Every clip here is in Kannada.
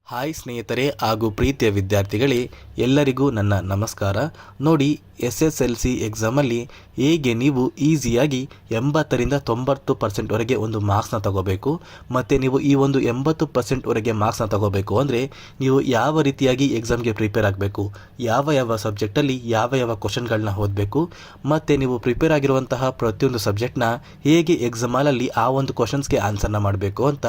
ಹಾಯ್ ಸ್ನೇಹಿತರೆ ಹಾಗೂ ಪ್ರೀತಿಯ ವಿದ್ಯಾರ್ಥಿಗಳೇ, ಎಲ್ಲರಿಗೂ ನನ್ನ ನಮಸ್ಕಾರ. ನೋಡಿ, SSLC ಎಕ್ಸಾಮಲ್ಲಿ ಹೇಗೆ ನೀವು ಈಸಿಯಾಗಿ 80ರಿಂದ 90% ವರೆಗೆ ಒಂದು ಮಾರ್ಕ್ಸ್ನ ತಗೋಬೇಕು, ಮತ್ತು ನೀವು ಈ ಒಂದು 80% ವರೆಗೆ ಮಾರ್ಕ್ಸ್ನ ತಗೋಬೇಕು ಅಂದರೆ ನೀವು ಯಾವ ರೀತಿಯಾಗಿ ಎಕ್ಸಾಮ್ಗೆ ಪ್ರಿಪೇರ್ ಆಗಬೇಕು, ಯಾವ ಸಬ್ಜೆಕ್ಟಲ್ಲಿ ಯಾವ ಕ್ವಶನ್ಗಳನ್ನ ಓದಬೇಕು, ಮತ್ತು ನೀವು ಪ್ರಿಪೇರ್ ಆಗಿರುವಂತಹ ಪ್ರತಿಯೊಂದು ಸಬ್ಜೆಕ್ಟ್ನ ಹೇಗೆ ಎಕ್ಸಾಮಲ್ಲಿ ಆ ಒಂದು ಕ್ವಶನ್ಸ್ಗೆ ಆನ್ಸರ್ನ ಮಾಡಬೇಕು ಅಂತ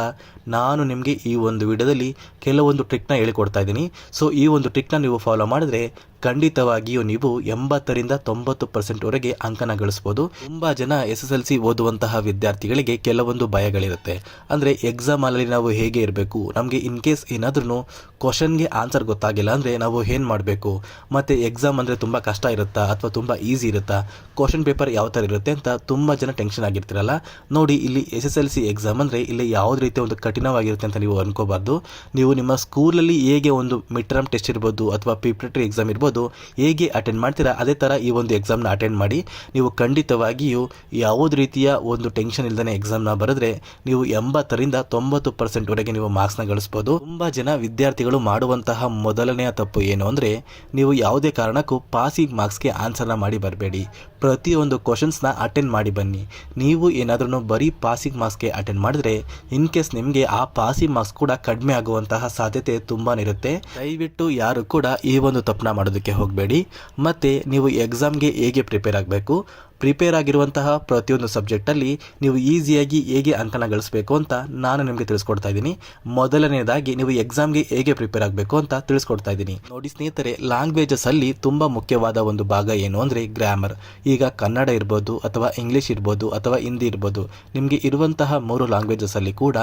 ನಾನು ನಿಮಗೆ ಈ ಒಂದು ವಿಡಿಯೋದಲ್ಲಿ ಕೆಲವೊಂದು ಟ್ರಿಕ್ನ ಹೇಳಿಕೊಡ್ತಾ ಇದ್ದೀನಿ. ಸೊ ಈ ಒಂದು ಟ್ರಿಕ್ನ ನೀವು ಫಾಲೋ ಮಾಡಿದ್ರೆ ಖಂಡಿತವಾಗಿಯೂ ನೀವು 80ರಿಂದ 90% ವರೆಗೆ ಅಂಕನ ಗಳಿಸ್ಬೋದು. ತುಂಬ ಜನ SSLC ಓದುವಂತಹ ವಿದ್ಯಾರ್ಥಿಗಳಿಗೆ ಕೆಲವೊಂದು ಭಯಗಳಿರುತ್ತೆ. ಅಂದರೆ ಎಕ್ಸಾಮಲ್ಲಿ ನಾವು ಹೇಗೆ ಇರಬೇಕು, ನಮಗೆ ಇನ್ ಕೇಸ್ ಏನಾದ್ರೂ ಕ್ವಶನ್ಗೆ ಆನ್ಸರ್ ಗೊತ್ತಾಗಿಲ್ಲ ಅಂದರೆ ನಾವು ಏನು ಮಾಡಬೇಕು, ಮತ್ತು ಎಕ್ಸಾಮ್ ಅಂದರೆ ತುಂಬ ಕಷ್ಟ ಇರುತ್ತಾ ಅಥವಾ ತುಂಬ ಈಸಿ ಇರುತ್ತಾ, ಕ್ವಶನ್ ಪೇಪರ್ ಯಾವ ಥರ ಇರುತ್ತೆ ಅಂತ ತುಂಬ ಜನ ಟೆನ್ಷನ್ ಆಗಿರ್ತೀರಲ್ಲ. ನೋಡಿ, ಇಲ್ಲಿ SSLC ಎಕ್ಸಾಮ್ ಅಂದರೆ ಇಲ್ಲಿ ಯಾವುದೇ ರೀತಿಯ ಒಂದು ಕಠಿಣವಾಗಿರುತ್ತೆ ಅಂತ ನೀವು ಅನ್ಕೋಬಾರ್ದು. ನೀವು ನಿಮ್ಮ ಸ್ಕೂಲಲ್ಲಿ ಹೇಗೆ ಒಂದು ಮಿಡ್ ಟರ್ಮ್ ಟೆಸ್ಟ್ ಇರ್ಬೋದು ಅಥವಾ ಪ್ರಿಪ್ರೇಟರಿ ಎಕ್ಸಾಮ್ ಇರ್ಬೋದು ಹೇಗೆ ಅಟೆಂಡ್ ಮಾಡ್ತೀರಾ, ಅದೇ ಥರ ಈ ಒಂದು ಎಕ್ಸಾಮ್ನ ಅಟೆಂಡ್ ಮಾಡಿ. ನೀವು ಖಂಡಿತವಾಗಿಯೂ ಯಾವುದೇ ರೀತಿಯ ಒಂದು ಟೆನ್ಷನ್ ಇಲ್ಲದೇ ಎಕ್ಸಾಮ್ನ ಬರೆದ್ರೆ ನೀವು 80ರಿಂದ 90% ವರೆಗೆ ನೀವು ಮಾರ್ಕ್ಸ್ನ ಗಳಿಸ್ಬೋದು. ತುಂಬ ಜನ ವಿದ್ಯಾರ್ಥಿಗಳು ಮಾಡುವಂತಹ ಮೊದಲನೆಯ ತಪ್ಪು ಏನು ಅಂದರೆ, ನೀವು ಯಾವುದೇ ಕಾರಣಕ್ಕೂ ಪಾಸಿಂಗ್ ಮಾರ್ಕ್ಸ್ಗೆ ಆನ್ಸರ್ನ ಮಾಡಿ ಬರಬೇಡಿ. ಪ್ರತಿಯೊಂದು ಕ್ವಶನ್ಸ್ನ ಅಟೆಂಡ್ ಮಾಡಿ ಬನ್ನಿ. ನೀವು ಏನಾದ್ರೂ ಬರೀ ಪಾಸಿಂಗ್ ಮಾರ್ಕ್ಸ್ಗೆ ಅಟೆಂಡ್ ಮಾಡಿದ್ರೆ ಇನ್ ಕೇಸ್ ನಿಮಗೆ ಆ ಪಾಸಿಂಗ್ ಮಾರ್ಕ್ಸ್ ಕೂಡ ಕಡಿಮೆ ಆಗುವಂತಹ ಸಾಧ್ಯತೆ ತುಂಬಾ ಇರುತ್ತೆ. ದಯವಿಟ್ಟು ಯಾರು ಕೂಡ ಈ ಒಂದು ತಪ್ಪನ್ನ ಮಾಡೋದಕ್ಕೆ ಹೋಗಬೇಡಿ. ಮತ್ತು ನೀವು ಎಕ್ಸಾಮ್ಗೆ ಹೇಗೆ ಪ್ರಿಪೇರ್ ಆಗಬೇಕು, ಪ್ರಿಪೇರ್ ಆಗಿರುವಂತಹ ಪ್ರತಿಯೊಂದು ಸಬ್ಜೆಕ್ಟಲ್ಲಿ ನೀವು ಈಸಿಯಾಗಿ ಹೇಗೆ ಅಂಕನ ಗಳಿಸಬೇಕು ಅಂತ ನಾನು ನಿಮಗೆ ತಿಳಿಸ್ಕೊಡ್ತಾ ಇದ್ದೀನಿ. ಮೊದಲನೇದಾಗಿ ನೀವು ಎಕ್ಸಾಮ್ಗೆ ಹೇಗೆ ಪ್ರಿಪೇರ್ ಆಗಬೇಕು ಅಂತ ತಿಳಿಸ್ಕೊಡ್ತಾ ಇದ್ದೀನಿ. ನೋಡಿ ಸ್ನೇಹಿತರೆ, ಲ್ಯಾಂಗ್ವೇಜಸಲ್ಲಿ ತುಂಬ ಮುಖ್ಯವಾದ ಒಂದು ಭಾಗ ಏನು ಅಂದರೆ ಗ್ರಾಮರ್. ಈಗ ಕನ್ನಡ ಇರ್ಬೋದು ಅಥವಾ ಇಂಗ್ಲೀಷ್ ಇರ್ಬೋದು ಅಥವಾ ಹಿಂದಿ ಇರ್ಬೋದು, ನಿಮಗೆ ಇರುವಂತಹ 3 ಲ್ಯಾಂಗ್ವೇಜಸಲ್ಲಿ ಕೂಡ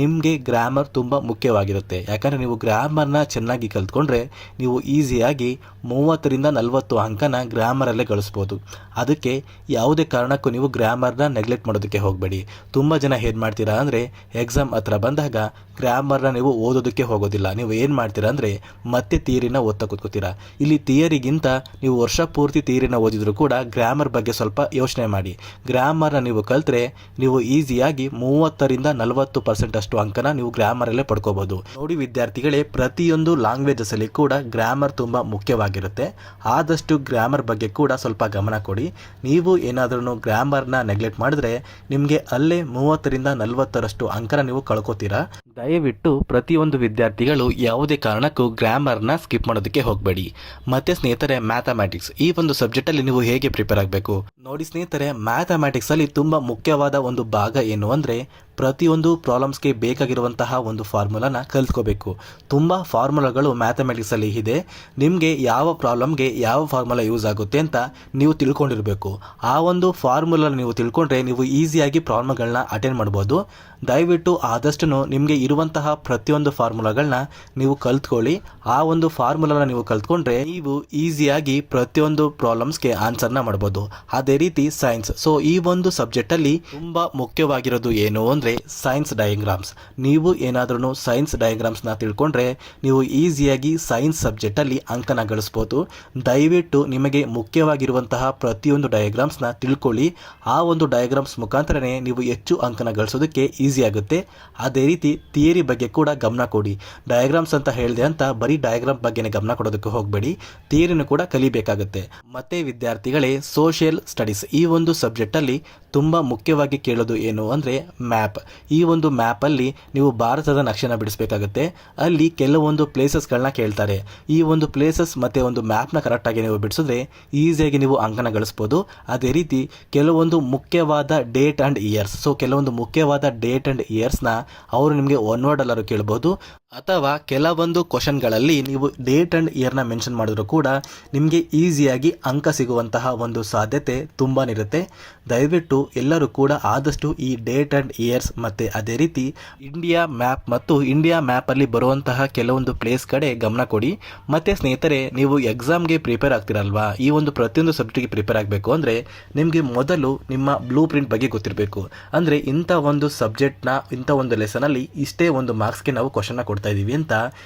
ನಿಮಗೆ ಗ್ರಾಮರ್ ತುಂಬ ಮುಖ್ಯವಾಗಿರುತ್ತೆ. ಯಾಕಂದರೆ ನೀವು ಗ್ರಾಮರ್ನ ಚೆನ್ನಾಗಿ ಕಲ್ತ್ಕೊಂಡ್ರೆ ನೀವು ಈಸಿಯಾಗಿ 30ರಿಂದ 40 ಅಂಕನ ಗ್ರಾಮರಲ್ಲೇ ಗಳಿಸ್ಬೋದು. ಅದಕ್ಕೆ ಯಾವುದೇ ಕಾರಣಕ್ಕೂ ನೀವು ಗ್ರಾಮರ್ನ ನೆಗ್ಲೆಕ್ಟ್ ಮಾಡೋದಕ್ಕೆ ಹೋಗಬೇಡಿ. ತುಂಬ ಜನ ಏನು ಮಾಡ್ತೀರಾ ಅಂದರೆ, ಎಕ್ಸಾಮ್ ಹತ್ರ ಬಂದಾಗ ಗ್ರಾಮರ್ನ ನೀವು ಓದೋದಕ್ಕೆ ಹೋಗೋದಿಲ್ಲ. ನೀವು ಏನು ಮಾಡ್ತೀರಾ ಅಂದರೆ ಮತ್ತೆ ಥಿಯರಿನ ಓದ್ತಾ ಕೂತ್ಕೋತೀರಾ. ಇಲ್ಲಿ ಥಿಯರಿಗಿಂತ ನೀವು ವರ್ಷ ಪೂರ್ತಿ ಥಿಯರಿನ ಓದಿದ್ರು ಕೂಡ ಗ್ರಾಮರ್ ಬಗ್ಗೆ ಸ್ವಲ್ಪ ಯೋಚನೆ ಮಾಡಿ. ಗ್ರಾಮರ್ನ ನೀವು ಕಲ್ತ್ರೆ ನೀವು ಈಸಿಯಾಗಿ 30ರಿಂದ 40% ಅಷ್ಟು ಅಂಕನ ನೀವು ಗ್ರಾಮರಲ್ಲೇ ಪಡ್ಕೋಬೋದು. ನೋಡಿ ವಿದ್ಯಾರ್ಥಿಗಳೇ, ಪ್ರತಿಯೊಂದು ಲ್ಯಾಂಗ್ವೇಜಸಲ್ಲಿ ಕೂಡ ಗ್ರಾಮರ್ ತುಂಬ ಮುಖ್ಯವಾಗಿರುತ್ತೆ. ಆದಷ್ಟು ಗ್ರಾಮರ್ ಬಗ್ಗೆ ಕೂಡ ಸ್ವಲ್ಪ ಗಮನ ಕೊಡಿ. ನೀವು ಏನಾದ್ರೂ ಗ್ರಾಮರ್ನ ನೆಗ್ಲೆಕ್ಟ್ ಮಾಡಿದ್ರೆ ನಿಮಗೆ ಅಲ್ಲೇ 30ರಿಂದ 40ರಷ್ಟು ಅಂಕನ ನೀವು ಕಳ್ಕೊತೀರಾ. ದಯವಿಟ್ಟು ಪ್ರತಿಯೊಂದು ವಿದ್ಯಾರ್ಥಿಗಳು ಯಾವುದೇ ಕಾರಣಕ್ಕೂ ಗ್ರಾಮರ್ನ ಸ್ಕಿಪ್ ಮಾಡೋದಕ್ಕೆ ಹೋಗಬೇಡಿ. ಮತ್ತೆ ಸ್ನೇಹಿತರೆ, ಮ್ಯಾಥಮ್ಯಾಟಿಕ್ಸ್ ಈ ಒಂದು ಸಬ್ಜೆಕ್ಟಲ್ಲಿ ನೀವು ಹೇಗೆ ಪ್ರಿಪೇರ್ ಆಗಬೇಕು ನೋಡಿ ಸ್ನೇಹಿತರೆ. ಮ್ಯಾಥಮ್ಯಾಟಿಕ್ಸಲ್ಲಿ ತುಂಬ ಮುಖ್ಯವಾದ ಒಂದು ಭಾಗ ಏನು ಅಂದರೆ, ಪ್ರತಿಯೊಂದು ಪ್ರಾಬ್ಲಮ್ಸ್ಗೆ ಬೇಕಾಗಿರುವಂತಹ ಒಂದು ಫಾರ್ಮುಲಾನ ಕಲ್ತ್ಕೋಬೇಕು. ತುಂಬ ಫಾರ್ಮುಲಾಗಳು ಮ್ಯಾಥಮೆಟಿಕ್ಸಲ್ಲಿ ಇದೆ. ನಿಮಗೆ ಯಾವ ಪ್ರಾಬ್ಲಮ್ಗೆ ಯಾವ ಫಾರ್ಮುಲಾ ಯೂಸ್ ಆಗುತ್ತೆ ಅಂತ ನೀವು ತಿಳ್ಕೊಂಡಿರಬೇಕು. ಆ ಒಂದು ಫಾರ್ಮುಲಾ ನೀವು ತಿಳ್ಕೊಂಡ್ರೆ ನೀವು ಈಸಿಯಾಗಿ ಪ್ರಾಬ್ಲಮ್ಗಳನ್ನ ಅಟೆಂಡ್ ಮಾಡ್ಬೋದು. ದಯವಿಟ್ಟು ಆದಷ್ಟು ನಿಮಗೆ ಇರುವಂತಹ ಪ್ರತಿಯೊಂದು ಫಾರ್ಮುಲಾಗಳನ್ನ ನೀವು ಕಲ್ತ್ಕೊಳ್ಳಿ. ಆ ಒಂದು ಫಾರ್ಮುಲಾನ ನೀವು ಕಲ್ತ್ಕೊಂಡ್ರೆ ನೀವು ಈಸಿಯಾಗಿ ಪ್ರತಿಯೊಂದು ಪ್ರಾಬ್ಲಮ್ಸ್ಗೆ ಆನ್ಸರ್ನ ಮಾಡ್ಬೋದು. ಅದೇ ರೀತಿ ಸೈನ್ಸ್. ಸೊ ಈ ಒಂದು ಸಬ್ಜೆಕ್ಟಲ್ಲಿ ತುಂಬ ಮುಖ್ಯವಾಗಿರೋದು ಏನು ಅಂದರೆ ಸೈನ್ಸ್ ಡಯಾಗ್ರಾಮ್ಸ್. ನೀವು ಏನಾದ್ರೂ ಸೈನ್ಸ್ ಡಯಾಗ್ರಾಮ್ಸ್ನ ತಿಳ್ಕೊಂಡ್ರೆ ನೀವು ಈಸಿಯಾಗಿ ಸೈನ್ಸ್ ಸಬ್ಜೆಕ್ಟಲ್ಲಿ ಅಂಕನ ಗಳಿಸ್ಬೋದು. ದಯವಿಟ್ಟು ನಿಮಗೆ ಮುಖ್ಯವಾಗಿರುವಂತಹ ಪ್ರತಿಯೊಂದು ಡಯಾಗ್ರಾಮ್ಸ್ನ ತಿಳ್ಕೊಳ್ಳಿ. ಆ ಒಂದು ಡಯಾಗ್ರಾಮ್ಸ್ ಮುಖಾಂತರನೇ ನೀವು ಹೆಚ್ಚು ಅಂಕನ ಗಳಿಸೋದಕ್ಕೆ ಈಸಿ ಆಗುತ್ತೆ. ಅದೇ ರೀತಿ ಥಿಯರಿ ಬಗ್ಗೆ ಕೂಡ ಗಮನ ಕೊಡಿ. ಡಯಾಗ್ರಾಮ್ಸ್ ಅಂತ ಹೇಳಿದೆ ಅಂತ ಬರೀ ಡಯಾಗ್ರಾಮ್ ಬಗ್ಗೆನೇ ಗಮನ ಕೊಡೋದಕ್ಕೆ ಹೋಗಬೇಡಿ, ಥಿಯರಿನೂ ಕೂಡ ಕಲಿಬೇಕಾಗುತ್ತೆ. ಮತ್ತೆ ವಿದ್ಯಾರ್ಥಿಗಳೇ, ಸೋಷಿಯಲ್ ಸ್ಟಡೀಸ್ ಈ ಒಂದು ಸಬ್ಜೆಕ್ಟಲ್ಲಿ ತುಂಬ ಮುಖ್ಯವಾಗಿ ಕೇಳೋದು ಏನು ಅಂದರೆ ಮ್ಯಾಪ್. ಈ ಒಂದು ಮ್ಯಾಪಲ್ಲಿ ನೀವು ಭಾರತದ ನಕ್ಷೆನ ಬಿಡಿಸಬೇಕಾಗುತ್ತೆ. ಅಲ್ಲಿ ಕೆಲವೊಂದು ಪ್ಲೇಸಸ್ಗಳನ್ನ ಕೇಳ್ತಾರೆ. ಈ ಒಂದು ಪ್ಲೇಸಸ್ ಮತ್ತು ಒಂದು ಮ್ಯಾಪ್ನ ಕರೆಕ್ಟಾಗಿ ನೀವು ಬಿಡಿಸಿದ್ರೆ ಈಸಿಯಾಗಿ ನೀವು ಅಂಕನ ಗಳಿಸ್ಬೋದು. ಅದೇ ರೀತಿ ಕೆಲವೊಂದು ಮುಖ್ಯವಾದ ಡೇಟ್ ಆ್ಯಂಡ್ ಇಯರ್ಸ್. ಸೊ ಕೆಲವೊಂದು ಮುಖ್ಯವಾದ ಡೇಟ್ ಆ್ಯಂಡ್ ಇಯರ್ಸ್ನ ಅವರು ನಿಮಗೆ 1 ವರ್ಡ್ ಅಲ್ಲಾರು ಕೇಳ್ಬೋದು. ಅಥವಾ ಕೆಲವೊಂದು ಕ್ವಶನ್ಗಳಲ್ಲಿ ನೀವು ಡೇಟ್ ಆ್ಯಂಡ್ ಇಯರ್ನ ಮೆನ್ಷನ್ ಮಾಡಿದ್ರು ಕೂಡ ನಿಮಗೆ ಈಸಿಯಾಗಿ ಅಂಕ ಸಿಗುವಂತಹ ಒಂದು ಸಾಧ್ಯತೆ ತುಂಬಾ ಇರುತ್ತೆ. ದಯವಿಟ್ಟು ಎಲ್ಲರೂ ಕೂಡ ಆದಷ್ಟು ಈ ಡೇಟ್ ಆ್ಯಂಡ್ ಇಯರ್ಸ್ ಮತ್ತು ಅದೇ ರೀತಿ ಇಂಡಿಯಾ ಮ್ಯಾಪ್ ಮತ್ತು ಇಂಡಿಯಾ ಮ್ಯಾಪಲ್ಲಿ ಬರುವಂತಹ ಕೆಲವೊಂದು ಪ್ಲೇಸ್ ಕಡೆ ಗಮನ ಕೊಡಿ. ಮತ್ತು ಸ್ನೇಹಿತರೆ, ನೀವು ಎಕ್ಸಾಮ್ಗೆ ಪ್ರಿಪೇರ್ ಆಗ್ತಿರಲ್ವಾ, ಈ ಒಂದು ಪ್ರತಿಯೊಂದು ಸಬ್ಜೆಕ್ಟ್ಗೆ ಪ್ರಿಪೇರ್ ಆಗಬೇಕು ಅಂದರೆ ನಿಮಗೆ ಮೊದಲು ನಿಮ್ಮ ಬ್ಲೂ ಪ್ರಿಂಟ್ ಬಗ್ಗೆ ಗೊತ್ತಿರಬೇಕು. ಅಂದರೆ ಇಂಥ ಒಂದು ಸಬ್ಜೆಕ್ಟ್ನ ಇಂಥ ಒಂದು ಲೆಸನಲ್ಲಿ ಇಷ್ಟೇ ಒಂದು ಮಾರ್ಕ್ಸ್ಗೆ ನಾವು ಕ್ವಶನ್ನ ಕೊಡ್ತೀವಿ ಕೊಡ್ತಾ ಇದ್ದೀವಿ ಅಂತ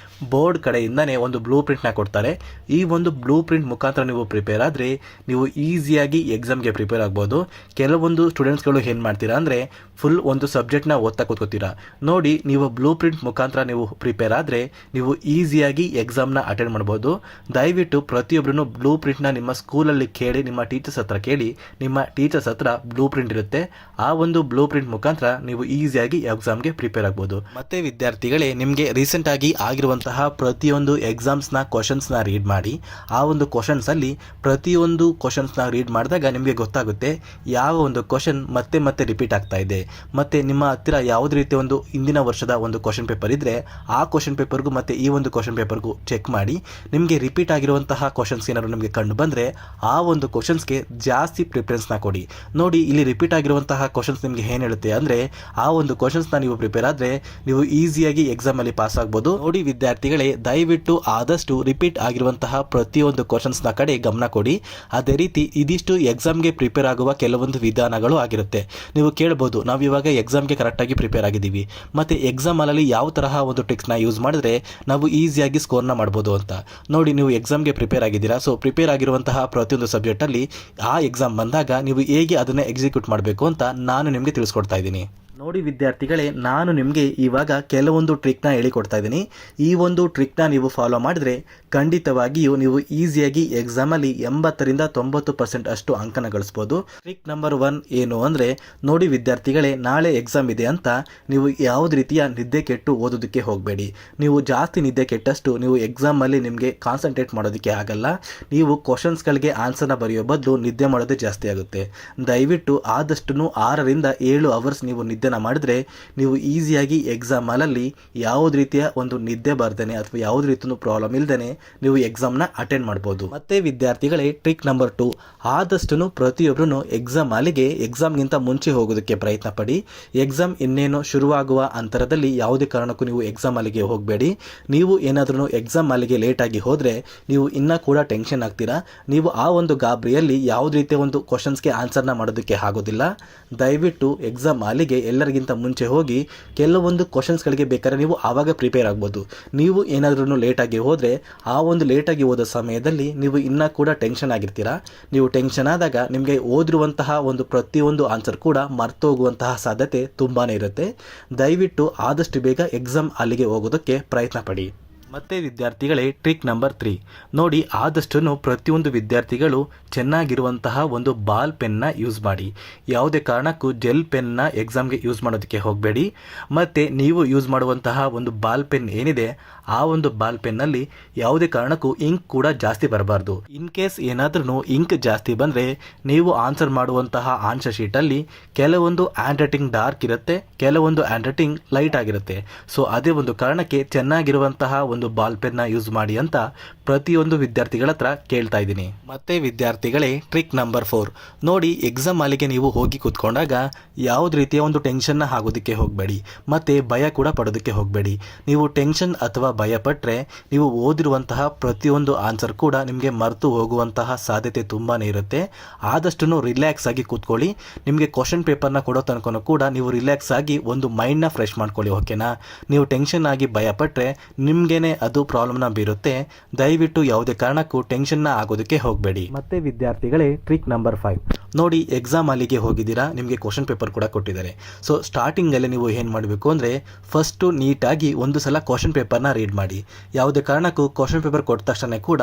ಬೋರ್ಡ್ ಕಡೆಯಿಂದನೇ ಒಂದು ಬ್ಲೂ ಪ್ರಿಂಟ್ನ ಕೊಡ್ತಾರೆ. ಈ ಒಂದು ಬ್ಲೂ ಪ್ರಿಂಟ್ ಮುಖಾಂತರ ನೀವು ಪ್ರಿಪೇರ್ ಆದರೆ ನೀವು ಈಸಿಯಾಗಿ ಎಕ್ಸಾಮ್ಗೆ ಪ್ರಿಪೇರ್ ಆಗ್ಬೋದು. ಕೆಲವೊಂದು ಸ್ಟೂಡೆಂಟ್ಸ್ಗಳು ಏನು ಮಾಡ್ತೀರಾ ಅಂದರೆ ಫುಲ್ ಒಂದು ಸಬ್ಜೆಕ್ಟ್ನ ಓದ್ತಾ ಕೂತ್ಕೋತೀರಾ. ನೋಡಿ, ನೀವು ಬ್ಲೂ ಪ್ರಿಂಟ್ ಮುಖಾಂತರ ನೀವು ಪ್ರಿಪೇರ್ ಆದರೆ ನೀವು ಈಸಿಯಾಗಿ ಎಕ್ಸಾಮ್ನ ಅಟೆಂಡ್ ಮಾಡ್ಬೋದು. ದಯವಿಟ್ಟು ಪ್ರತಿಯೊಬ್ಬರೂ ಬ್ಲೂ ಪ್ರಿಂಟ್ನ ನಿಮ್ಮ ಸ್ಕೂಲಲ್ಲಿ ಕೇಳಿ, ನಿಮ್ಮ ಟೀಚರ್ಸ್ ಹತ್ರ ಕೇಳಿ. ನಿಮ್ಮ ಟೀಚರ್ಸ್ ಹತ್ರ ಬ್ಲೂ ಪ್ರಿಂಟ್ ಇರುತ್ತೆ. ಆ ಒಂದು ಬ್ಲೂ ಪ್ರಿಂಟ್ ಮುಖಾಂತರ ನೀವು ಈಸಿಯಾಗಿ ಎಕ್ಸಾಮ್ಗೆ ಪ್ರಿಪೇರ್ ಆಗ್ಬೋದು. ಮತ್ತೆ ವಿದ್ಯಾರ್ಥಿಗಳೇ, ನಿಮಗೆ ರೀಸೆಂಟ್ ಆಗಿ ಆಗಿರುವಂತಹ ಪ್ರತಿಯೊಂದು ಎಕ್ಸಾಮ್ಸ್ನ ಕ್ವಶನ್ಸ್ನ ರೀಡ್ ಮಾಡಿ. ಆ ಒಂದು ಕ್ವಶನ್ಸಲ್ಲಿ ಪ್ರತಿಯೊಂದು ಕ್ವಶನ್ಸ್ನ ರೀಡ್ ಮಾಡಿದಾಗ ನಿಮಗೆ ಗೊತ್ತಾಗುತ್ತೆ ಯಾವ ಒಂದು ಕ್ವಶನ್ ಮತ್ತೆ ಮತ್ತೆ ರಿಪೀಟ್ ಆಗ್ತಾ ಇದೆ. ಮತ್ತು ನಿಮ್ಮ ಹತ್ತಿರ ಯಾವುದೇ ರೀತಿಯ ಒಂದು ಹಿಂದಿನ ವರ್ಷದ ಒಂದು ಕ್ವಶನ್ ಪೇಪರ್ ಇದ್ದರೆ ಆ ಕ್ವಶನ್ ಪೇಪರ್ಗೂ ಮತ್ತು ಈ ಒಂದು ಕ್ವಶನ್ ಪೇಪರ್ಗೂ ಚೆಕ್ ಮಾಡಿ. ನಿಮಗೆ ರಿಪೀಟ್ ಆಗಿರುವಂತಹ ಕ್ವಶನ್ಸ್ ಏನಾದ್ರು ನಿಮಗೆ ಕಂಡು ಬಂದರೆ ಆ ಒಂದು ಕ್ವಶನ್ಸ್ಗೆ ಜಾಸ್ತಿ ಪ್ರಿಫರೆನ್ಸ್ನ ಕೊಡಿ. ನೋಡಿ, ಇಲ್ಲಿ ರಿಪೀಟ್ ಆಗಿರುವಂತಹ ಕ್ವಶನ್ಸ್ ನಿಮಗೆ ಏನು ಹೇಳುತ್ತೆ ಅಂದರೆ ಆ ಒಂದು ಕ್ವಶನ್ಸ್ನ ನೀವು ಪ್ರಿಪೇರ್ ಆದರೆ ನೀವು ಈಸಿಯಾಗಿ ಎಕ್ಸಾಮಲ್ಲಿ ಪಾಸ್ ಆಗ್ಬೋದು. ನೋಡಿ ವಿದ್ಯಾರ್ಥಿಗಳೇ, ದಯವಿಟ್ಟು ಆದಷ್ಟು ರಿಪೀಟ್ ಆಗಿರುವಂತಹ ಪ್ರತಿಯೊಂದು ಕ್ವಶನ್ಸ್ನ ಕಡೆ ಗಮನ ಕೊಡಿ. ಅದೇ ರೀತಿ ಇದಿಷ್ಟು ಎಕ್ಸಾಮ್ಗೆ ಪ್ರಿಪೇರ್ ಆಗುವ ಕೆಲವೊಂದು ವಿಧಾನಗಳು ಆಗಿರುತ್ತೆ. ನೀವು ಕೇಳ್ಬೋದು, ನಾವು ಇವಾಗ ಎಕ್ಸಾಮ್ಗೆ ಕರೆಕ್ಟಾಗಿ ಪ್ರಿಪೇರ್ ಆಗಿದ್ದೀವಿ, ಮತ್ತು ಎಕ್ಸಾಮಲ್ಲಿ ಯಾವ ತರಹ ಒಂದು ಟ್ರಿಕ್ಸ್ನ ಯೂಸ್ ಮಾಡಿದ್ರೆ ನಾವು ಈಸಿಯಾಗಿ ಸ್ಕೋರ್ನ ಮಾಡ್ಬೋದು ಅಂತ. ನೋಡಿ, ನೀವು ಎಕ್ಸಾಮ್ಗೆ ಪ್ರಿಪೇರ್ ಆಗಿದ್ದೀರಾ. ಸೊ ಪ್ರಿಪೇರ್ ಆಗಿರುವಂತಹ ಪ್ರತಿಯೊಂದು ಸಬ್ಜೆಕ್ಟಲ್ಲಿ ಆ ಎಕ್ಸಾಮ್ ಬಂದಾಗ ನೀವು ಹೇಗೆ ಅದನ್ನು ಎಕ್ಸಿಕ್ಯೂಟ್ ಮಾಡಬೇಕು ಅಂತ ನಾನು ನಿಮಗೆ ತಿಳಿಸ್ಕೊಡ್ತಾ ಇದ್ದೀನಿ. ನೋಡಿ ವಿದ್ಯಾರ್ಥಿಗಳೇ, ನಾನು ನಿಮಗೆ ಇವಾಗ ಕೆಲವೊಂದು ಟ್ರಿಕ್ನ ಹೇಳಿಕೊಡ್ತಾ ಇದ್ದೀನಿ. ಈ ಒಂದು ಟ್ರಿಕ್ನ ನೀವು ಫಾಲೋ ಮಾಡಿದ್ರೆ ಖಂಡಿತವಾಗಿಯೂ ನೀವು ಈಸಿಯಾಗಿ ಎಕ್ಸಾಮಲ್ಲಿ 80ರಿಂದ 90% ಅಷ್ಟು ಅಂಕನ ಗಳಿಸ್ಬೋದು. ಟ್ರಿಕ್ ನಂಬರ್ 1 ಏನು ಅಂದರೆ, ನೋಡಿ ವಿದ್ಯಾರ್ಥಿಗಳೇ, ನಾಳೆ ಎಕ್ಸಾಮ್ ಇದೆ ಅಂತ ನೀವು ಯಾವುದೇ ರೀತಿಯ ನಿದ್ದೆ ಕೆಟ್ಟು ಓದೋದಕ್ಕೆ ಹೋಗಬೇಡಿ. ನೀವು ಜಾಸ್ತಿ ನಿದ್ದೆ ಕೆಟ್ಟಷ್ಟು ನೀವು ಎಕ್ಸಾಮಲ್ಲಿ ನಿಮಗೆ ಕಾನ್ಸಂಟ್ರೇಟ್ ಮಾಡೋದಕ್ಕೆ ಆಗಲ್ಲ. ನೀವು ಕ್ವಶನ್ಸ್ಗಳಿಗೆ ಆನ್ಸರ್ನ ಬರೆಯೋ ಬದಲು ನಿದ್ದೆ ಮಾಡೋದೇ ಜಾಸ್ತಿ ಆಗುತ್ತೆ. ದಯವಿಟ್ಟು ಆದಷ್ಟು 6ರಿಂದ 7 ಅವರ್ಸ್ ನೀವು ನಿದ್ದೆ ಮಾಡಿದ್ರೆ ನೀವು ಈಸಿಯಾಗಿ ಎಕ್ಸಾಮ್ ಹಾಲಲ್ಲಿ ಯಾವುದೇ ರೀತಿಯ ಒಂದು ನಿದ್ದೆ ಬರ್ದೇನೆ ಅಥವಾ ಯಾವುದೇ ರೀತಿಯ ಪ್ರಾಬ್ಲಮ್ ಇಲ್ಲದೇನೆ ನೀವು ಎಕ್ಸಾಮ್ನ ಅಟೆಂಡ್ ಮಾಡ್ಬೋದು. ಮತ್ತೆ ವಿದ್ಯಾರ್ಥಿಗಳೇ, ಟ್ರಿಕ್ ನಂಬರ್ 2, ಆದಷ್ಟು ಪ್ರತಿಯೊಬ್ಬರೂ ಎಕ್ಸಾಮ್ ಹಾಲಿಗೆ ಎಕ್ಸಾಮ್ಗಿಂತ ಮುಂಚೆ ಹೋಗೋದಕ್ಕೆ ಪ್ರಯತ್ನ ಪಡಿ. ಎಕ್ಸಾಮ್ ಇನ್ನೇನು ಶುರುವಾಗುವ ಅಂತರದಲ್ಲಿ ಯಾವುದೇ ಕಾರಣಕ್ಕೂ ನೀವು ಎಕ್ಸಾಮ್ ಹಾಲಿಗೆ ಹೋಗಬೇಡಿ. ನೀವು ಏನಾದ್ರೂ ಎಕ್ಸಾಮ್ ಹಾಲಿಗೆ ಲೇಟಾಗಿ ಹೋದರೆ ನೀವು ಇನ್ನೂ ಕೂಡ ಟೆನ್ಷನ್ ಆಗ್ತೀರಾ. ನೀವು ಆ ಒಂದು ಗಾಬರಿಯಲ್ಲಿ ಯಾವುದೇ ರೀತಿಯ ಒಂದು ಕ್ವಶನ್ಸ್ಗೆ ಆನ್ಸರ್ನ ಮಾಡೋದಕ್ಕೆ ಆಗೋದಿಲ್ಲ. ದಯವಿಟ್ಟು ಎಕ್ಸಾಮ್ ಹಾಲಿಗೆ ಎಲ್ಲರಿಗಿಂತ ಮುಂಚೆ ಹೋಗಿ ಕೆಲವೊಂದು ಕ್ವಶನ್ಸ್ಗಳಿಗೆ ಬೇಕಾದ್ರೆ ನೀವು ಆವಾಗ ಪ್ರಿಪೇರ್ ಆಗ್ಬೋದು. ನೀವು ಏನಾದ್ರೂ ಲೇಟಾಗಿ ಹೋದರೆ ಆ ಒಂದು ಲೇಟಾಗಿ ಓದೋ ಸಮಯದಲ್ಲಿ ನೀವು ಇನ್ನೂ ಕೂಡ ಟೆನ್ಷನ್ ಆಗಿರ್ತೀರಾ. ನೀವು ಟೆನ್ಷನ್ ಆದಾಗ ನಿಮಗೆ ಓದಿರುವಂತಹ ಒಂದು ಪ್ರತಿಯೊಂದು ಆನ್ಸರ್ ಕೂಡ ಮರ್ತು ಹೋಗುವಂತಹ ಸಾಧ್ಯತೆ ತುಂಬಾ ಇರುತ್ತೆ. ದಯವಿಟ್ಟು ಆದಷ್ಟು ಬೇಗ ಎಕ್ಸಾಮ್ ಅಲ್ಲಿಗೆ ಹೋಗೋದಕ್ಕೆ ಪ್ರಯತ್ನ ಪಡಿ. ಮತ್ತು ವಿದ್ಯಾರ್ಥಿಗಳೇ, ಟ್ರಿಕ್ ನಂಬರ್ 3, ನೋಡಿ, ಆದಷ್ಟು ಪ್ರತಿಯೊಂದು ವಿದ್ಯಾರ್ಥಿಗಳು ಚೆನ್ನಾಗಿರುವಂತಹ ಒಂದು ಬಾಲ್ ಪೆನ್ನ ಯೂಸ್ ಮಾಡಿ. ಯಾವುದೇ ಕಾರಣಕ್ಕೂ ಜೆಲ್ ಪೆನ್ನ ಎಕ್ಸಾಮ್ಗೆ ಯೂಸ್ ಮಾಡೋದಕ್ಕೆ ಹೋಗಬೇಡಿ. ಮತ್ತು ನೀವು ಯೂಸ್ ಮಾಡುವಂತಹ ಒಂದು ಬಾಲ್ ಪೆನ್ ಏನಿದೆ ಆ ಒಂದು ಬಾಲ್ ಪೆನ್ನಲ್ಲಿ ಯಾವುದೇ ಕಾರಣಕ್ಕೂ ಇಂಕ್ ಕೂಡ ಜಾಸ್ತಿ ಬರಬಾರ್ದು. ಇನ್ ಕೇಸ್ ಏನಾದ್ರೂ ಇಂಕ್ ಜಾಸ್ತಿ ಬಂದರೆ ನೀವು ಆನ್ಸರ್ ಮಾಡುವಂತಹ ಆನ್ಸರ್ ಶೀಟಲ್ಲಿ ಕೆಲವೊಂದು ಹ್ಯಾಂಡ್ ರೈಟಿಂಗ್ ಡಾರ್ಕ್ ಇರುತ್ತೆ, ಕೆಲವೊಂದು ಹ್ಯಾಂಡ್ ರೈಟಿಂಗ್ ಲೈಟ್ ಆಗಿರುತ್ತೆ. ಸೊ ಅದೇ ಒಂದು ಕಾರಣಕ್ಕೆ ಚೆನ್ನಾಗಿರುವಂತಹ ಒಂದು ಬಾಲ್ ಪೆನ್ನ ಯೂಸ್ ಮಾಡಿ ಅಂತ ಪ್ರತಿಯೊಂದು ವಿದ್ಯಾರ್ಥಿಗಳ ಹತ್ರ ಕೇಳ್ತಾ ಇದ್ದೀನಿ. ಮತ್ತೆ ವಿದ್ಯಾರ್ಥಿಗಳೇ, ಟ್ರಿಕ್ ನಂಬರ್ 4, ನೋಡಿ, ಎಕ್ಸಾಮ್ ಹಾಲಿಗೆ ನೀವು ಹೋಗಿ ಕೂತ್ಕೊಂಡಾಗ ಯಾವುದೇ ರೀತಿಯ ಒಂದು ಟೆನ್ಷನ್ನ ಆಗೋದಕ್ಕೆ ಹೋಗಬೇಡಿ, ಮತ್ತು ಭಯ ಕೂಡ ಪಡೋದಕ್ಕೆ ಹೋಗಬೇಡಿ. ನೀವು ಟೆನ್ಷನ್ ಅಥವಾ ಭಯ ಪಟ್ಟರೆ ನೀವು ಓದಿರುವಂತಹ ಪ್ರತಿಯೊಂದು ಆನ್ಸರ್ ಕೂಡ ನಿಮಗೆ ಮರೆತು ಹೋಗುವಂತಹ ಸಾಧ್ಯತೆ ತುಂಬಾ ಇರುತ್ತೆ. ಆದಷ್ಟು ರಿಲ್ಯಾಕ್ಸ್ ಆಗಿ ಕೂತ್ಕೊಳ್ಳಿ. ನಿಮಗೆ ಕ್ವಶನ್ ಪೇಪರ್ನ ಕೊಡೋ ತನಕ ಕೂಡ ನೀವು ರಿಲ್ಯಾಕ್ಸ್ ಆಗಿ ಒಂದು ಮೈಂಡ್ನ ಫ್ರೆಶ್ ಮಾಡ್ಕೊಳ್ಳಿ, ಓಕೆನಾ? ನೀವು ಟೆನ್ಷನ್ ಆಗಿ ಭಯ ಪಟ್ಟರೆ ನಿಮಗೇನೆ ಅದು ಪ್ರಾಬ್ಲಮ್ನ ಬೀರುತ್ತೆ. ದಯವಿಟ್ಟು ಯಾವುದೇ ಕಾರಣಕ್ಕೂ ಟೆನ್ಷನ್ನ ಆಗೋದಕ್ಕೆ ಹೋಗಬೇಡಿ. ಮತ್ತೆ ವಿದ್ಯಾರ್ಥಿಗಳೇ, ಟ್ರಿಕ್ ನಂಬರ್ 5, ನೋಡಿ, ಎಕ್ಸಾಮ್ ಹಾಲಿಗೆ ಹೋಗಿದ್ದೀರಾ, ನಿಮಗೆ ಕ್ವಶನ್ ಪೇಪರ್ ಕೂಡ ಕೊಟ್ಟಿದ್ದಾರೆ. ಸೊ ಸ್ಟಾರ್ಟಿಂಗಲ್ಲಿ ನೀವು ಏನು ಮಾಡಬೇಕು ಅಂದರೆ ಫಸ್ಟು ನೀಟಾಗಿ ಒಂದು ಸಲ ಕ್ವಶನ್ ಪೇಪರ್ನ ರೀಡ್ ಮಾಡಿ. ಯಾವುದೇ ಕಾರಣಕ್ಕೂ ಕ್ವಶನ್ ಪೇಪರ್ ಕೊಟ್ಟ ತಕ್ಷಣ ಕೂಡ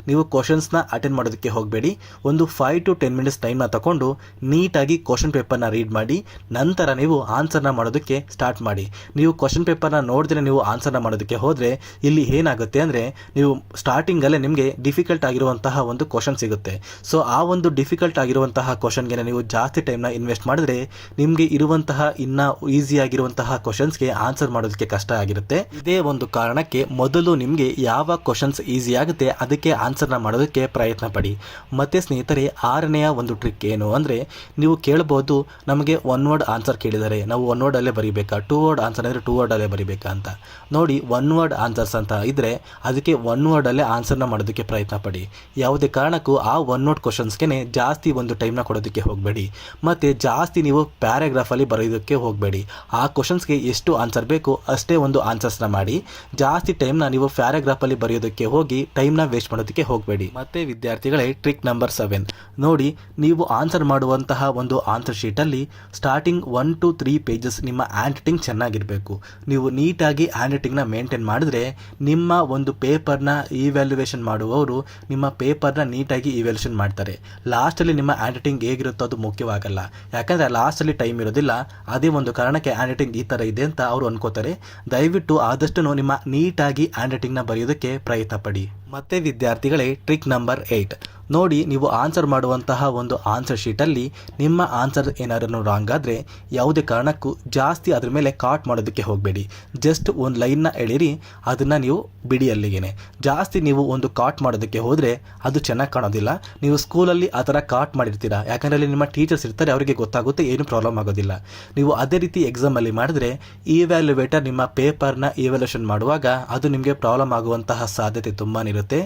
ನೀವು ಕ್ವಶನ್ಸ್ನ ಅಟೆಂಡ್ ಮಾಡೋದಕ್ಕೆ ಹೋಗಬೇಡಿ. ಒಂದು 5 to 10 ಮಿನಿಟ್ಸ್ ಟೈಮ್ನ ತಗೊಂಡು ನೀಟಾಗಿ ಕ್ವಶನ್ ಪೇಪರ್ನ ರೀಡ್ ಮಾಡಿ, ನಂತರ ನೀವು ಆನ್ಸರ್ನ ಮಾಡೋದಕ್ಕೆ ಸ್ಟಾರ್ಟ್ ಮಾಡಿ. ನೀವು ಕ್ವಶನ್ ಪೇಪರ್ನ ನೋಡಿದ್ರೆ ನೀವು ಆನ್ಸರ್ನ ಮಾಡೋದಕ್ಕೆ ಹೋದರೆ ಇಲ್ಲಿ ಏನಾಗುತ್ತೆ ಅಂದರೆ ನೀವು ಸ್ಟಾರ್ಟಿಂಗಲ್ಲೇ ನಿಮಗೆ ಡಿಫಿಕಲ್ಟ್ ಆಗಿರುವಂತಹ ಒಂದು ಕ್ವಶನ್ ಸಿಗುತ್ತೆ. ಸೊ ಆ ಒಂದು ಡಿಫಿಕಲ್ಟ್ ಆಗಿರುವಂತಹ ಕ್ವಶನ್ಗೆ ನೀವು ಜಾಸ್ತಿ ಟೈಮ್ನ ಇನ್ವೆಸ್ಟ್ ಮಾಡಿದ್ರೆ ನಿಮಗೆ ಇರುವಂತಹ ಇನ್ನೂ ಈಸಿ ಆಗಿರುವಂತಹ ಕ್ವಶನ್ಸ್ಗೆ ಆನ್ಸರ್ ಮಾಡೋದಕ್ಕೆ ಕಷ್ಟ ಆಗಿರುತ್ತೆ. ಇದೇ ಒಂದು ಕಾರಣಕ್ಕೆ ಮೊದಲು ನಿಮಗೆ ಯಾವ ಕ್ವಶನ್ಸ್ ಈಸಿ ಆಗುತ್ತೆ ಅದಕ್ಕೆ ಆನ್ಸರ್ನ ಮಾಡೋದಕ್ಕೆ ಪ್ರಯತ್ನ ಪಡಿ. ಮತ್ತು ಸ್ನೇಹಿತರೆ, 6ನೆಯ ಒಂದು ಟ್ರಿಕ್ ಏನು ಅಂದರೆ, ನೀವು ಕೇಳ್ಬೋದು, ನಮಗೆ 1 ವರ್ಡ್ ಆನ್ಸರ್ ಕೇಳಿದ್ದಾರೆ, ನಾವು 1 ವರ್ಡಲ್ಲೇ ಬರೀಬೇಕಾ, 2 ವರ್ಡ್ ಆನ್ಸರ್ ಅಂದರೆ 2 ವರ್ಡಲ್ಲೇ ಬರೀಬೇಕಾ ಅಂತ. ನೋಡಿ, 1 ವರ್ಡ್ ಆನ್ಸರ್ಸ್ ಅಂತ ಇದ್ದರೆ ಅದಕ್ಕೆ ಒನ್ ವರ್ಡಲ್ಲೇ ಆನ್ಸರ್ನ ಮಾಡೋದಕ್ಕೆ ಪ್ರಯತ್ನ ಪಡಿ. ಯಾವುದೇ ಕಾರಣಕ್ಕೂ ಆ ಒನ್ ವರ್ಡ್ ಕ್ವಶನ್ಸ್ಗೆ ಜಾಸ್ತಿ ಒಂದು ಟೈಮ್ನ ಕೊಡೋದಕ್ಕೆ ಹೋಗಬೇಡಿ. ಮತ್ತು ಜಾಸ್ತಿ ನೀವು ಪ್ಯಾರಾಗ್ರಾಫಲ್ಲಿ ಬರೆಯೋದಕ್ಕೆ ಹೋಗಬೇಡಿ. ಆ ಕ್ವಶನ್ಸ್ಗೆ ಎಷ್ಟು ಆನ್ಸರ್ ಬೇಕು ಅಷ್ಟೇ ಒಂದು ಆನ್ಸರ್ಸ್ನ ಮಾಡಿ. ಜಾಸ್ತಿ ಟೈಮ್ನ ನೀವು ಪ್ಯಾರಾಗ್ರಾಫಲ್ಲಿ ಬರೆಯೋದಕ್ಕೆ ಹೋಗಿ ಟೈಮ್ನ ವೇಸ್ಟ್ ಮಾಡೋದಕ್ಕೆ ಹೋಗಬೇಡಿ. ಮತ್ತು ವಿದ್ಯಾರ್ಥಿಗಳೇ, ಟ್ರಿಕ್ ನಂಬರ್ 7 ನೋಡಿ, ನೀವು ಆನ್ಸರ್ ಮಾಡುವಂತಹ ಒಂದು ಆನ್ಸರ್ ಶೀಟಲ್ಲಿ ಸ್ಟಾರ್ಟಿಂಗ್ 1 to 3 ಪೇಜಸ್ ನಿಮ್ಮ ಹ್ಯಾಂಡ್ ರೈಟಿಂಗ್ ಚೆನ್ನಾಗಿರಬೇಕು. ನೀವು ನೀಟಾಗಿ ಹ್ಯಾಂಡ್ ರೈಟಿಂಗ್ನ ಮೇಂಟೈನ್ ಮಾಡಿದ್ರೆ ನಿಮ್ಮ ಒಂದು ಪೇಪರ್ನ ಇವ್ಯಾಲ್ಯೂಯೇಷನ್ ಮಾಡುವವರು ನಿಮ್ಮ ಪೇಪರ್ನ ನೀಟಾಗಿ ಇವ್ಯಾಲ್ಯೂಯೇಷನ್ ಮಾಡ್ತಾರೆ. ಲಾಸ್ಟಲ್ಲಿ ನಿಮ್ಮ ಹ್ಯಾಂಡ್ ರೈಟಿಂಗ್ ಹೇಗಿರುತ್ತೋ ಅದು ಮುಖ್ಯವಾಗಲ್ಲ, ಯಾಕಂದರೆ ಲಾಸ್ಟಲ್ಲಿ ಟೈಮ್ ಇರೋದಿಲ್ಲ. ಅದೇ ಒಂದು ಕಾರಣಕ್ಕೆ ಹ್ಯಾಂಡ್ ರೈಟಿಂಗ್ ಈ ಥರ ಇದೆ ಅಂತ ಅವರು ಅನ್ಕೋತಾರೆ. ದಯವಿಟ್ಟು ಆದಷ್ಟು ನಿಮ್ಮ ನೀಟಾಗಿ ಹ್ಯಾಂಡ್ ರೈಟಿಂಗ್ನ ಬರೆಯೋದಕ್ಕೆ ಪ್ರಯತ್ನ ಪಡಿ. ಮತ್ತು ವಿದ್ಯಾರ್ಥಿಗಳೇ, ಟ್ರಿಕ್ ನಂಬರ್ 8 ನೋಡಿ, ನೀವು ಆನ್ಸರ್ ಮಾಡುವಂತಹ ಒಂದು ಆನ್ಸರ್ ಶೀಟಲ್ಲಿ ನಿಮ್ಮ ಆನ್ಸರ್ ಏನಾದರೂ ರಾಂಗ್ ಆದರೆ ಯಾವುದೇ ಕಾರಣಕ್ಕೂ ಜಾಸ್ತಿ ಅದ್ರ ಮೇಲೆ ಕಾಟ್ ಮಾಡೋದಕ್ಕೆ ಹೋಗಬೇಡಿ. ಜಸ್ಟ್ ಒಂದು ಲೈನ್ನ ಎಳೀರಿ, ಅದನ್ನು ನೀವು ಬಿಡಿ ಅಲ್ಲಿಗೆ. ಜಾಸ್ತಿ ನೀವು ಒಂದು ಕಾಟ್ ಮಾಡೋದಕ್ಕೆ ಹೋದರೆ ಅದು ಚೆನ್ನಾಗಿ ಕಾಣೋದಿಲ್ಲ. ನೀವು ಸ್ಕೂಲಲ್ಲಿ ಆ ಥರ ಕಾಟ್ ಮಾಡಿರ್ತೀರ, ಯಾಕಂದರೆ ಅಲ್ಲಿ ನಿಮ್ಮ ಟೀಚರ್ಸ್ ಇರ್ತಾರೆ, ಅವರಿಗೆ ಗೊತ್ತಾಗುತ್ತೆ, ಏನು ಪ್ರಾಬ್ಲಮ್ ಆಗೋದಿಲ್ಲ. ನೀವು ಅದೇ ರೀತಿ ಎಕ್ಸಾಮಲ್ಲಿ ಮಾಡಿದ್ರೆ ಇವ್ಯಾಲ್ಯುವೇಟರ್ ನಿಮ್ಮ ಪೇಪರ್ನ ಇವ್ಯಾಲ್ಯೂಯೇಷನ್ ಮಾಡುವಾಗ ಅದು ನಿಮಗೆ ಪ್ರಾಬ್ಲಮ್ ಆಗುವಂತಹ ಸಾಧ್ಯತೆ ತುಂಬಾ ಇರುತ್ತೆ.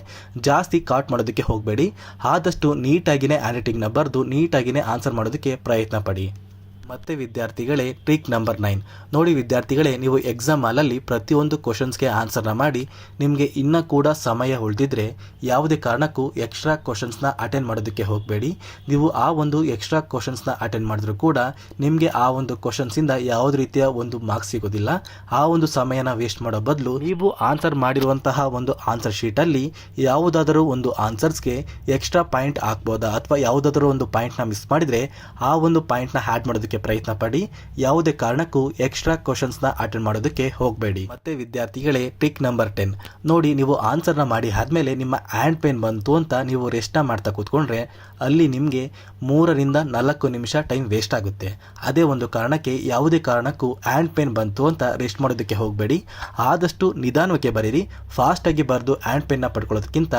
ಜಾಸ್ತಿ ಕಾಟ್ ಮಾಡೋದಕ್ಕೆ ಹೋಗಬೇಡಿ. ಆದಷ್ಟು ನೀಟಾಗಿಯೇ ಹ್ಯಾಂಡ್ ರೈಟಿಂಗ್ನ ಬರೆದು ನೀಟಾಗಿಯೇ ಆನ್ಸರ್ ಮಾಡೋದಕ್ಕೆ ಪ್ರಯತ್ನ ಪಡಿ. ಮತ್ತು ವಿದ್ಯಾರ್ಥಿಗಳೇ, ಟ್ರಿಕ್ ನಂಬರ್ 9 ನೋಡಿ ವಿದ್ಯಾರ್ಥಿಗಳೇ, ನೀವು ಎಕ್ಸಾಮ್ ಹಾಲಲ್ಲಿ ಪ್ರತಿಯೊಂದು ಕ್ವಶನ್ಸ್ಗೆ ಆನ್ಸರ್ನ ಮಾಡಿ ನಿಮಗೆ ಇನ್ನೂ ಕೂಡ ಸಮಯ ಉಳಿದಿದ್ರೆ ಯಾವುದೇ ಕಾರಣಕ್ಕೂ ಎಕ್ಸ್ಟ್ರಾ ಕ್ವಶನ್ಸ್ನ ಅಟೆಂಡ್ ಮಾಡೋದಕ್ಕೆ ಹೋಗಬೇಡಿ. ನೀವು ಆ ಒಂದು ಎಕ್ಸ್ಟ್ರಾ ಕ್ವಶನ್ಸ್ನ ಅಟೆಂಡ್ ಮಾಡಿದ್ರೂ ಕೂಡ ನಿಮಗೆ ಆ ಒಂದು ಕ್ವಶನ್ಸಿಂದ ಯಾವುದೇ ರೀತಿಯ ಒಂದು ಮಾರ್ಕ್ಸ್ ಸಿಗೋದಿಲ್ಲ. ಆ ಒಂದು ಸಮಯನ ವೇಸ್ಟ್ ಮಾಡೋ ಬದಲು ನೀವು ಆನ್ಸರ್ ಮಾಡಿರುವಂತಹ ಒಂದು ಆನ್ಸರ್ ಶೀಟಲ್ಲಿ ಯಾವುದಾದರೂ ಒಂದು ಆನ್ಸರ್ಸ್ಗೆ ಎಕ್ಸ್ಟ್ರಾ ಪಾಯಿಂಟ್ ಹಾಕ್ಬೋದಾ, ಅಥವಾ ಯಾವುದಾದ್ರೂ ಒಂದು ಪಾಯಿಂಟ್ನ ಮಿಸ್ ಮಾಡಿದರೆ ಆ ಒಂದು ಪಾಯಿಂಟ್ನ ಆ್ಯಡ್ ಮಾಡೋದಕ್ಕೆ ಪ್ರಯತ್ನ ಪಡಿ. ಯಾವುದೇ ಕಾರಣಕ್ಕೂ ಎಕ್ಸ್ಟ್ರಾ ಕ್ವಶನ್ಸ್ನ ಅಟೆಂಡ್ ಮಾಡೋದಕ್ಕೆ ಹೋಗಬೇಡಿ. ಮತ್ತೆ ವಿದ್ಯಾರ್ಥಿಗಳೇ, ಟ್ರಿಕ್ ನಂಬರ್ 10 ನೋಡಿ, ನೀವು ಆನ್ಸರ್ನ ಮಾಡಿ ಆದಮೇಲೆ ನಿಮ್ಮ ಹ್ಯಾಂಡ್ ಪೇನ್ ಬಂತು ಅಂತ ನೀವು ರೆಸ್ಟ್ನ ಮಾಡ್ತಾ ಕೂತ್ಕೊಂಡ್ರೆ ಅಲ್ಲಿ ನಿಮಗೆ 3 ರಿಂದ 4 ನಿಮಿಷ ಟೈಮ್ ವೇಸ್ಟ್ ಆಗುತ್ತೆ. ಅದೇ ಒಂದು ಕಾರಣಕ್ಕೆ ಯಾವುದೇ ಕಾರಣಕ್ಕೂ ಹ್ಯಾಂಡ್ ಪೇನ್ ಬಂತು ಅಂತ ರೆಸ್ಟ್ ಮಾಡೋದಕ್ಕೆ ಹೋಗಬೇಡಿ. ಆದಷ್ಟು ನಿಧಾನಕ್ಕೆ ಬರೀರಿ. ಫಾಸ್ಟಾಗಿ ಬರೆದು ಹ್ಯಾಂಡ್ ಪೇನ್ನ ಪಡ್ಕೊಳ್ಳೋದಕ್ಕಿಂತ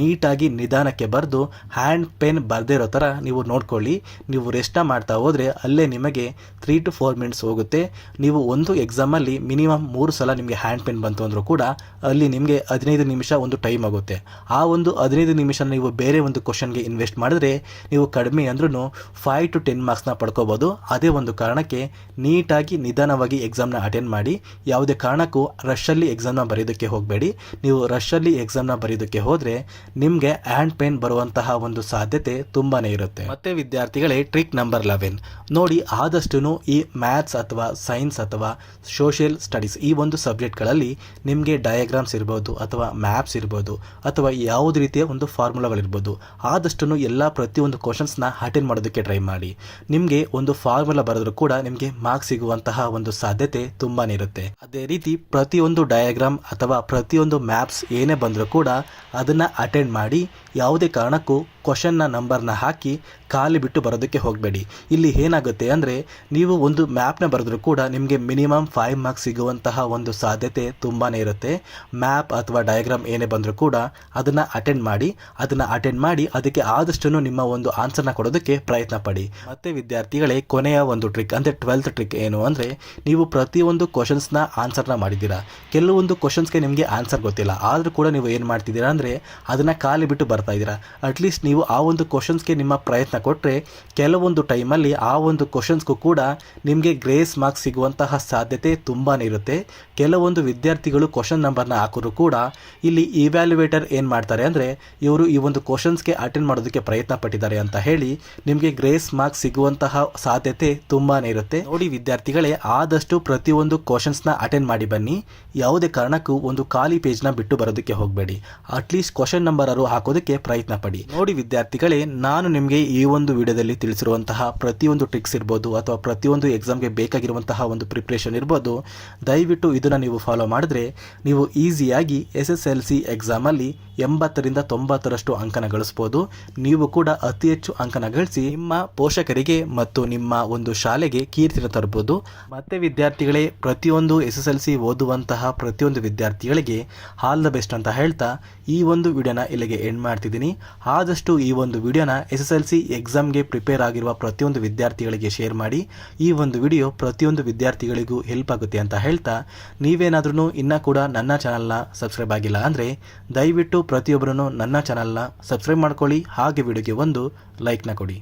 ನೀಟಾಗಿ ನಿಧಾನಕ್ಕೆ ಬರೆದು ಹ್ಯಾಂಡ್ ಪೇನ್ ಬರದೇ ಇರೋ ಥರ ನೀವು ನೋಡ್ಕೊಳ್ಳಿ. ನೀವು ರೆಸ್ಟ್ನ ಮಾಡ್ತಾ ಹೋದರೆ ಅಲ್ಲೇ ನಿಮಗೆ 3 to 4 ಮಿನಿಟ್ಸ್ ಹೋಗುತ್ತೆ. ನೀವು ಒಂದು ಎಕ್ಸಾಮಲ್ಲಿ ಮಿನಿಮಮ್ 3 ಸಲ ನಿಮಗೆ ಹ್ಯಾಂಡ್ ಪೇನ್ ಬಂತು ಅಂದರೂ ಕೂಡ ಅಲ್ಲಿ ನಿಮಗೆ 15 ನಿಮಿಷ ಒಂದು ಟೈಮ್ ಆಗುತ್ತೆ. ಆ ಒಂದು 15 ನಿಮಿಷ ನೀವು ಬೇರೆ ಒಂದು ಕ್ವಶನ್ಗೆ ಇನ್ವೆಸ್ಟ್ ಮಾಡಿದ್ರೆ ನೀವು ಕಡಿಮೆ ಅಂದ್ರೂ 5 to 10 ಮಾರ್ಕ್ಸ್ನ ಪಡ್ಕೋಬೋದು. ಅದೇ ಒಂದು ಕಾರಣಕ್ಕೆ ನೀಟಾಗಿ ನಿಧಾನವಾಗಿ ಎಕ್ಸಾಮ್ನ ಅಟೆಂಡ್ ಮಾಡಿ. ಯಾವುದೇ ಕಾರಣಕ್ಕೂ ರಶಲ್ಲಿ ಎಕ್ಸಾಮ್ನ ಬರೆಯೋದಕ್ಕೆ ಹೋಗಬೇಡಿ. ನೀವು ರಶಲ್ಲಿ ಎಕ್ಸಾಮ್ನ ಬರೆಯೋದಕ್ಕೆ ಹೋದರೆ ನಿಮಗೆ ಹ್ಯಾಂಡ್ ಪೇನ್ ಬರುವಂತಹ ಒಂದು ಸಾಧ್ಯತೆ ತುಂಬಾ ಇರುತ್ತೆ. ಮತ್ತೆ ವಿದ್ಯಾರ್ಥಿಗಳೇ, ಟ್ರಿಕ್ ನಂಬರ್ 11 ನೋಡಿ, ಆದಷ್ಟು ಈ ಮ್ಯಾಥ್ಸ್ ಅಥವಾ ಸೈನ್ಸ್ ಅಥವಾ ಸೋಷಿಯಲ್ ಸ್ಟಡೀಸ್ ಈ ಒಂದು ಸಬ್ಜೆಕ್ಟ್ಗಳಲ್ಲಿ ನಿಮಗೆ ಡಯಾಗ್ರಾಮ್ಸ್ ಇರ್ಬೋದು ಅಥವಾ ಮ್ಯಾಪ್ಸ್ ಇರ್ಬೋದು ಅಥವಾ ಯಾವುದೇ ರೀತಿಯ ಒಂದು ಫಾರ್ಮುಲಾಗಳಿರ್ಬೋದು, ಆದಷ್ಟು ಎಲ್ಲ ಪ್ರತಿಯೊಂದು ಕ್ವಶನ್ಸ್ನ ಅಟೆಂಡ್ ಮಾಡೋದಕ್ಕೆ ಟ್ರೈ ಮಾಡಿ. ನಿಮಗೆ ಒಂದು ಫಾರ್ಮುಲಾ ಬರೆದ್ರೂ ಕೂಡ ನಿಮಗೆ ಮಾರ್ಕ್ಸ್ ಸಿಗುವಂತಹ ಒಂದು ಸಾಧ್ಯತೆ ತುಂಬಾ ಇರುತ್ತೆ. ಅದೇ ರೀತಿ ಪ್ರತಿಯೊಂದು ಡಯಾಗ್ರಾಮ್ ಅಥವಾ ಪ್ರತಿಯೊಂದು ಮ್ಯಾಪ್ಸ್ ಏನೇ ಬಂದರೂ ಕೂಡ ಅದನ್ನು ಅಟೆಂಡ್ ಮಾಡಿ. ಯಾವುದೇ ಕಾರಣಕ್ಕೂ ಕ್ವಶನ್ನ ನಂಬರ್ನ ಹಾಕಿ ಖಾಲಿ ಬಿಟ್ಟು ಬರೋದಕ್ಕೆ ಹೋಗಬೇಡಿ. ಇಲ್ಲಿ ಏನಾಗುತ್ತೆ ಅಂದರೆ ನೀವು ಒಂದು ಮ್ಯಾಪ್ನ ಬರೆದ್ರೂ ಕೂಡ ನಿಮಗೆ ಮಿನಿಮಮ್ 5 ಮಾರ್ಕ್ಸ್ ಸಿಗುವಂತಹ ಒಂದು ಸಾಧ್ಯತೆ ತುಂಬಾ ಇರುತ್ತೆ. ಮ್ಯಾಪ್ ಅಥವಾ ಡಯಾಗ್ರಾಮ್ ಏನೇ ಬಂದರೂ ಕೂಡ ಅದನ್ನು ಅಟೆಂಡ್ ಮಾಡಿ ಅದಕ್ಕೆ ಆದಷ್ಟು ನಿಮ್ಮ ಒಂದು ಆನ್ಸರ್ನ ಕೊಡೋದಕ್ಕೆ ಪ್ರಯತ್ನ ಪಡಿ. ಮತ್ತು ವಿದ್ಯಾರ್ಥಿಗಳೇ, ಕೊನೆಯ ಒಂದು ಟ್ರಿಕ್ ಅಂದರೆ 12th ಟ್ರಿಕ್ ಏನು ಅಂದರೆ, ನೀವು ಪ್ರತಿಯೊಂದು ಕ್ವಶನ್ಸ್ನ ಆನ್ಸರ್ನ ಮಾಡಿದ್ದೀರಾ. ಕೆಲವೊಂದು ಕ್ವಶನ್ಸ್ಗೆ ನಿಮಗೆ ಆನ್ಸರ್ ಗೊತ್ತಿಲ್ಲ, ಆದರೂ ಕೂಡ ನೀವು ಏನು ಮಾಡ್ತಿದ್ದೀರಾ ಅಂದರೆ ಅದನ್ನು ಖಾಲಿ ಬಿಟ್ಟು ಬರ್ತಾ ಇದ್ದೀರಾ. ಅಟ್ಲೀಸ್ಟ್ ನೀವು ಆ ಒಂದು ಕ್ವಶನ್ಸ್ಗೆ ನಿಮ್ಮ ಪ್ರಯತ್ನ ಕೊಟ್ಟರೆ ಕೆಲವೊಂದು ಟೈಮಲ್ಲಿ ಆ ಒಂದು ಕ್ವಶನ್ಸ್ಗೂ ಕೂಡ ನಿಮಗೆ ಗ್ರೇಸ್ ಮಾರ್ಕ್ಸ್ ಸಿಗುವಂತಹ ಸಾಧ್ಯತೆ ತುಂಬಾ ಇರುತ್ತೆ. ಕೆಲವೊಂದು ವಿದ್ಯಾರ್ಥಿಗಳು ಕ್ವಶನ್ ನಂಬರ್ನ ಹಾಕಿದ್ರು ಕೂಡ ಇಲ್ಲಿ ಇವ್ಯಾಲ್ಯುವೇಟರ್ ಏನು ಮಾಡ್ತಾರೆ ಅಂದರೆ ಇವರು ಈ ಒಂದು ಕ್ವಶನ್ಸ್ಗೆ ಅಟೆಂಡ್ ಮಾಡೋದಕ್ಕೆ ಪ್ರಯತ್ನ ಪಟ್ಟಿದ್ದಾರೆ ಅಂತ ಹೇಳಿ ನಿಮಗೆ ಗ್ರೇಸ್ ಮಾರ್ಕ್ಸ್ ಸಿಗುವಂತಹ ಸಾಧ್ಯತೆ ತುಂಬಾ ಇರುತ್ತೆ. ನೋಡಿ ವಿದ್ಯಾರ್ಥಿಗಳೇ, ಆದಷ್ಟು ಪ್ರತಿಯೊಂದು ಕ್ವಶನ್ಸ್ನ ಅಟೆಂಡ್ ಮಾಡಿ ಬನ್ನಿ. ಯಾವುದೇ ಕಾರಣಕ್ಕೂ ಒಂದು ಖಾಲಿ ಪೇಜ್ನ ಬಿಟ್ಟು ಬರೋದಕ್ಕೆ ಹೋಗಬೇಡಿ. ಅಟ್ಲೀಸ್ಟ್ ಕ್ವಶನ್ ನಂಬರ್ ಹಾಕೋದಕ್ಕೆ ಪ್ರಯತ್ನ ಪಡಿ. ನೋಡಿ ವಿದ್ಯಾರ್ಥಿಗಳೇ, ನಾನು ನಿಮಗೆ ಈ ಒಂದು ವಿಡಿಯೋದಲ್ಲಿ ತಿಳಿಸಿರುವಂತಹ ಪ್ರತಿಯೊಂದು ಟ್ರಿಕ್ಸ್ ಇರ್ಬೋದು ಅಥವಾ ಪ್ರತಿಯೊಂದು ಎಕ್ಸಾಮ್ಗೆ ಬೇಕಾಗಿರುವಂತಹ ಒಂದು ಪ್ರಿಪ್ರೇಷನ್ ಇರ್ಬೋದು, ದಯವಿಟ್ಟು ಇದನ್ನು ನೀವು ಫಾಲೋ ಮಾಡಿದ್ರೆ ನೀವು ಈಸಿಯಾಗಿ SSLC ಎಕ್ಸಾಮಲ್ಲಿ 80 ರಿಂದ 90ರಷ್ಟು ಅಂಕನ ಗಳಿಸ್ಬೋದು. ನೀವು ಕೂಡ ಅತಿ ಹೆಚ್ಚು ಅಂಕನ ಗಳಿಸಿ ನಿಮ್ಮ ಪೋಷಕರಿಗೆ ಮತ್ತು ನಿಮ್ಮ ಒಂದು ಶಾಲೆಗೆ ಕೀರ್ತಿನ ತರಬಹುದು. ಮತ್ತೆ ವಿದ್ಯಾರ್ಥಿಗಳೇ, ಪ್ರತಿಯೊಂದು SSLC ಓದುವಂತಹ ಪ್ರತಿಯೊಂದು ವಿದ್ಯಾರ್ಥಿಗಳಿಗೆ ಆಲ್ ದ ಬೆಸ್ಟ್ ಅಂತ ಹೇಳ್ತಾ ಈ ಒಂದು ವಿಡಿಯೋನ ಇಲ್ಲಿಗೆ ಎಂಡ್ ಮಾಡ್ತಿದ್ದೀನಿ. ಆದಷ್ಟು ಆದಷ್ಟು ಈ ಒಂದು ವಿಡಿಯೋನ SSLC ಎಕ್ಸಾಮ್ಗೆ ಪ್ರಿಪೇರ್ ಆಗಿರುವ ಪ್ರತಿಯೊಂದು ವಿದ್ಯಾರ್ಥಿಗಳಿಗೆ ಶೇರ್ ಮಾಡಿ. ಈ ಒಂದು ವಿಡಿಯೋ ಪ್ರತಿಯೊಂದು ವಿದ್ಯಾರ್ಥಿಗಳಿಗೂ ಹೆಲ್ಪ್ ಆಗುತ್ತೆ ಅಂತ ಹೇಳ್ತಾ, ನೀವೇನಾದ್ರೂ ಇನ್ನೂ ಕೂಡ ನನ್ನ ಚಾನಲ್ನ ಸಬ್ಸ್ಕ್ರೈಬ್ ಆಗಿಲ್ಲ ಅಂದರೆ ದಯವಿಟ್ಟು ಪ್ರತಿಯೊಬ್ಬರೂ ನನ್ನ ಚಾನಲ್ನ ಸಬ್ಸ್ಕ್ರೈಬ್ ಮಾಡ್ಕೊಳ್ಳಿ. ಹಾಗೆ ವಿಡಿಯೋಗೆ ಒಂದು ಲೈಕ್ನ ಕೊಡಿ.